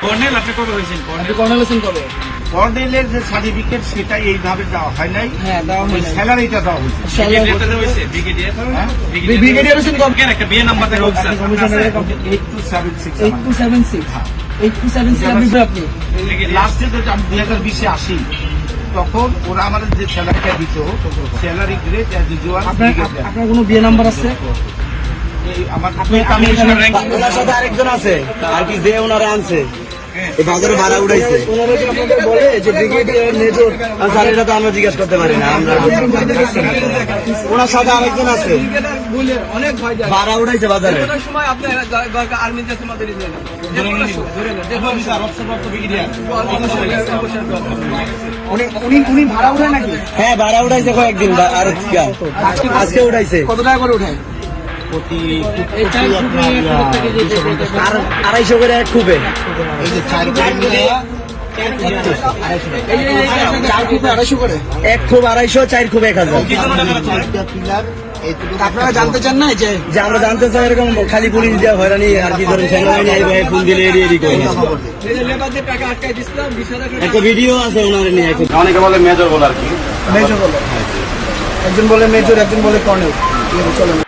Colonel আপনি কবে হয়েছেন? কর্নেল হোসেন কবে? কর্নেলের যে সার্টিফিকেট সেটা এইভাবে দেওয়া হয় নাই। হ্যাঁ, দেওয়া হয় নাই। স্যালারিটা দেওয়া হয়েছে। ব্রিগেডিয়ারটা দেওয়া হয়েছে? ব্রিগেডিয়ার? হ্যাঁ? ব্রিগেডিয়ার হোসেন কবে? কেন একটা বিয়ে নাম্বার দেখা হচ্ছে? 8276 8276 আপনি লাস্টে তো আমি 2020-এ আসি, তখন ওরা আমাদের যে স্যালারিটা দিত, স্যালারি গ্রেড অ্যাজ ইউজুয়াল। আপনার কোনো বিয়ে নাম্বার আছে? আমার ওনার সাথে আরেকজন আছে আর কি, যে ওনারা আনছে এই বাজারে ভাড়া উঠাইছে। ওনারা কি আপনাদের বলে যে ব্রিগেডিয়ার মেজর? স্যার এটা তো আমরা জিজ্ঞাসা করতে পারি না। আমরা ওনার সাথে আরেকজন আছে অনেক ভয় যায়। ভাড়া উঠাইছে বাজারে। সময় আপনি আর্মিতে তোমাদের উনি ভাড়া উঠায় নাকি? হ্যাঁ ভাড়া উঠাইছে কয়েকদিন আর আজকে উঠাইছে। কত টাকা করে উঠায়? আর 250 করে এক খুবে। এই যে 4 করে মিলে চার ফুটে 250 করে। এক খুব 250, 4 খুব 1000। পিলার এইটুকু। আপনারা জানতে চান না যে যে আমরা জানতে চাই এরকম খালি পুলিশ দেওয়া হয়রানি আর কি, ধরেন সেনাবাহিনী আইবে ফোন দিলে এড়িয়ে করে। একটা ভিডিও আছে ওনার নিয়ে। অনেকে বলে মেজর বলে আর কি। মেজর বলে, একজন বলে মেজর, একজন বলে কর্নেল। চলেন।